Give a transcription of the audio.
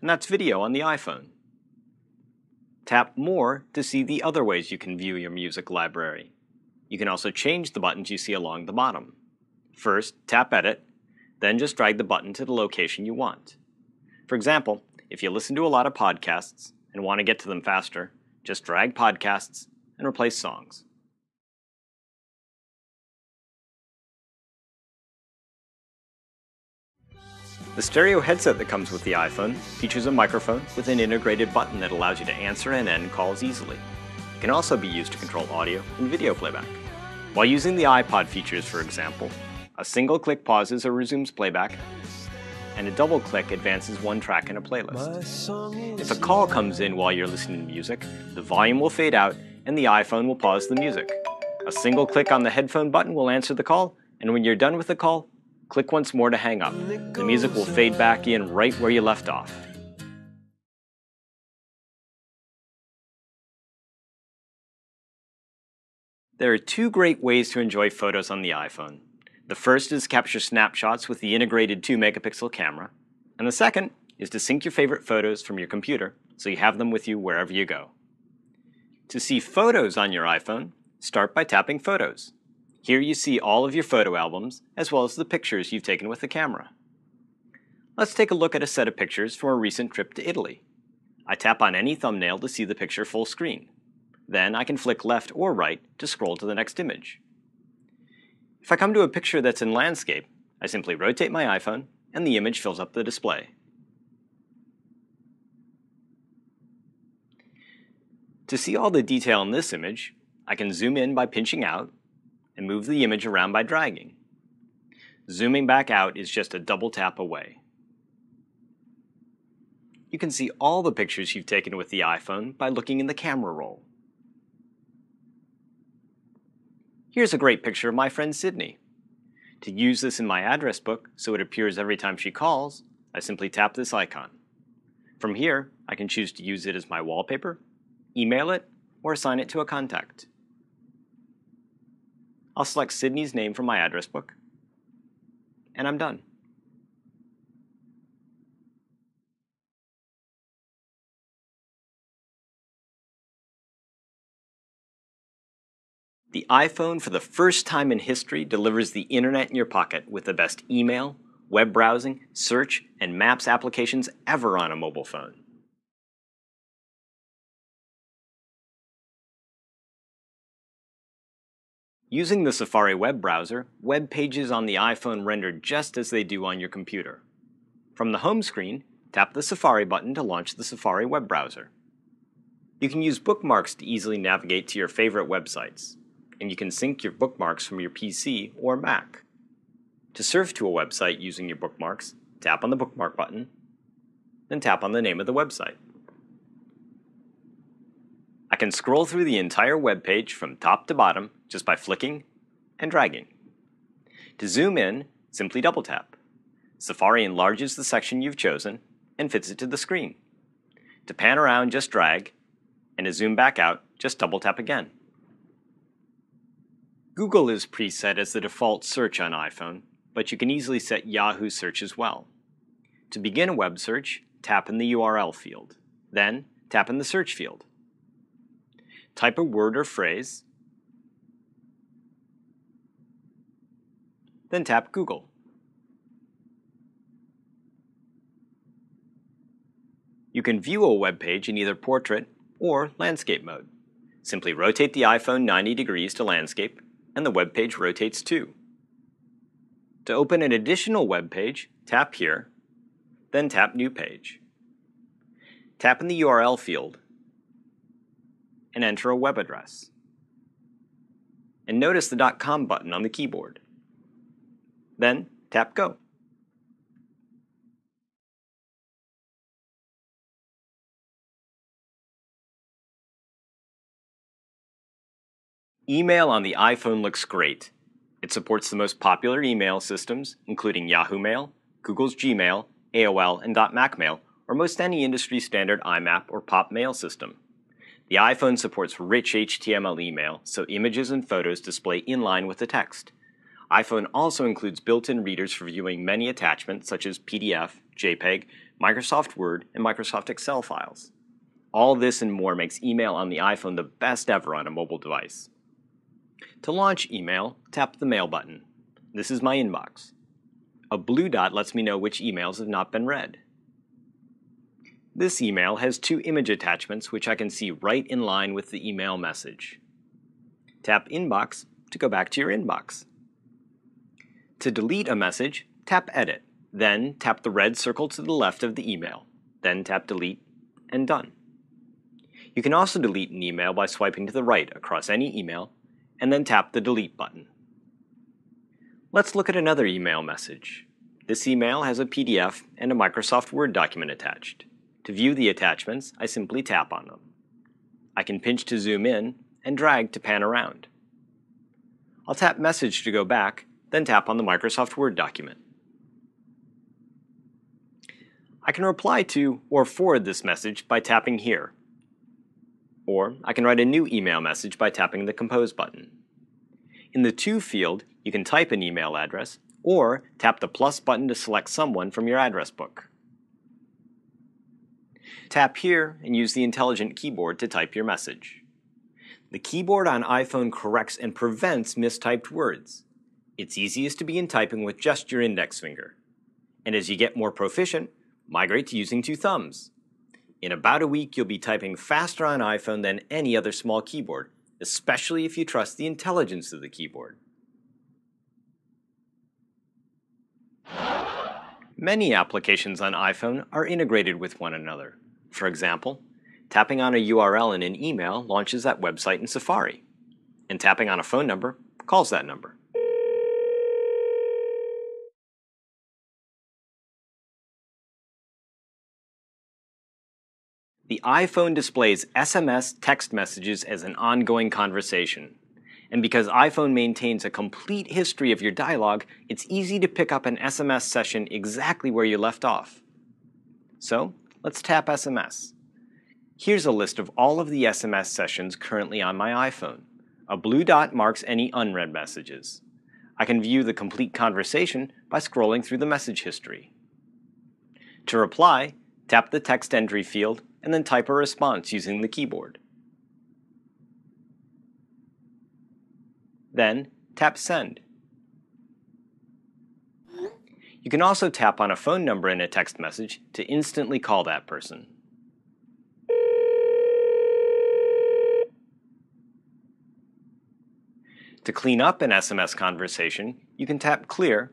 and that's video on the iPhone. Tap More to see the other ways you can view your music library. You can also change the buttons you see along the bottom. First, tap Edit, then just drag the button to the location you want. For example, if you listen to a lot of podcasts and want to get to them faster, just drag Podcasts and replace Songs. The stereo headset that comes with the iPhone features a microphone with an integrated button that allows you to answer and end calls easily. It can also be used to control audio and video playback. While using the iPod features, for example, a single click pauses or resumes playback, and a double click advances one track in a playlist. If a call comes in while you're listening to music, the volume will fade out and the iPhone will pause the music. A single click on the headphone button will answer the call, and when you're done with the call, click once more to hang up. The music will fade back in right where you left off. There are two great ways to enjoy photos on the iPhone. The first is capture snapshots with the integrated 2-megapixel camera, and the second is to sync your favorite photos from your computer so you have them with you wherever you go. To see photos on your iPhone, start by tapping Photos. Here you see all of your photo albums, as well as the pictures you've taken with the camera. Let's take a look at a set of pictures from a recent trip to Italy. I tap on any thumbnail to see the picture full screen. Then I can flick left or right to scroll to the next image. If I come to a picture that's in landscape, I simply rotate my iPhone and the image fills up the display. To see all the detail in this image, I can zoom in by pinching out and move the image around by dragging. Zooming back out is just a double tap away. You can see all the pictures you've taken with the iPhone by looking in the camera roll. Here's a great picture of my friend Sydney. To use this in my address book so it appears every time she calls, I simply tap this icon. From here, I can choose to use it as my wallpaper, email it, or assign it to a contact. I'll select Sydney's name from my address book, and I'm done. The iPhone, for the first time in history, delivers the internet in your pocket with the best email, web browsing, search, and maps applications ever on a mobile phone. Using the Safari web browser, web pages on the iPhone render just as they do on your computer. From the home screen, tap the Safari button to launch the Safari web browser. You can use bookmarks to easily navigate to your favorite websites, and you can sync your bookmarks from your PC or Mac. To surf to a website using your bookmarks, tap on the bookmark button, then tap on the name of the website. I can scroll through the entire web page from top to bottom just by flicking and dragging. To zoom in, simply double tap. Safari enlarges the section you've chosen and fits it to the screen. To pan around, just drag, and to zoom back out, just double tap again. Google is preset as the default search on iPhone, but you can easily set Yahoo search as well. To begin a web search, tap in the URL field. Then, tap in the search field. Type a word or phrase, then tap Google. You can view a web page in either portrait or landscape mode. Simply rotate the iPhone 90 degrees to landscape, and the web page rotates too. To open an additional web page, tap here, then tap New Page. Tap in the URL field and enter a web address. And notice the .com button on the keyboard. Then tap Go. Email on the iPhone looks great. It supports the most popular email systems, including Yahoo Mail, Google's Gmail, AOL, and .Mac Mail, or most any industry standard IMAP or POP mail system. The iPhone supports rich HTML email, so images and photos display in line with the text. iPhone also includes built-in readers for viewing many attachments such as PDF, JPEG, Microsoft Word, and Microsoft Excel files. All this and more makes email on the iPhone the best ever on a mobile device. To launch email, tap the Mail button. This is my inbox. A blue dot lets me know which emails have not been read. This email has 2 image attachments which I can see right in line with the email message. Tap Inbox to go back to your inbox. To delete a message, tap Edit. Then tap the red circle to the left of the email. Then tap Delete, and done. You can also delete an email by swiping to the right across any email, and then tap the Delete button. Let's look at another email message. This email has a PDF and a Microsoft Word document attached. To view the attachments, I simply tap on them. I can pinch to zoom in and drag to pan around. I'll tap Message to go back, then tap on the Microsoft Word document. I can reply to or forward this message by tapping here. Or I can write a new email message by tapping the Compose button. In the To field, you can type an email address or tap the plus button to select someone from your address book. Tap here and use the intelligent keyboard to type your message. The keyboard on iPhone corrects and prevents mistyped words. It's easiest to begin typing with just your index finger. And as you get more proficient, migrate to using 2 thumbs. In about a week, you'll be typing faster on iPhone than any other small keyboard, especially if you trust the intelligence of the keyboard. Many applications on iPhone are integrated with one another. For example, tapping on a URL in an email launches that website in Safari, and tapping on a phone number calls that number. The iPhone displays SMS text messages as an ongoing conversation. And because iPhone maintains a complete history of your dialogue, it's easy to pick up an SMS session exactly where you left off. So, let's tap SMS. Here's a list of all of the SMS sessions currently on my iPhone. A blue dot marks any unread messages. I can view the complete conversation by scrolling through the message history. To reply, tap the text entry field and then type a response using the keyboard. Then, tap Send. You can also tap on a phone number in a text message to instantly call that person. To clean up an SMS conversation, you can tap Clear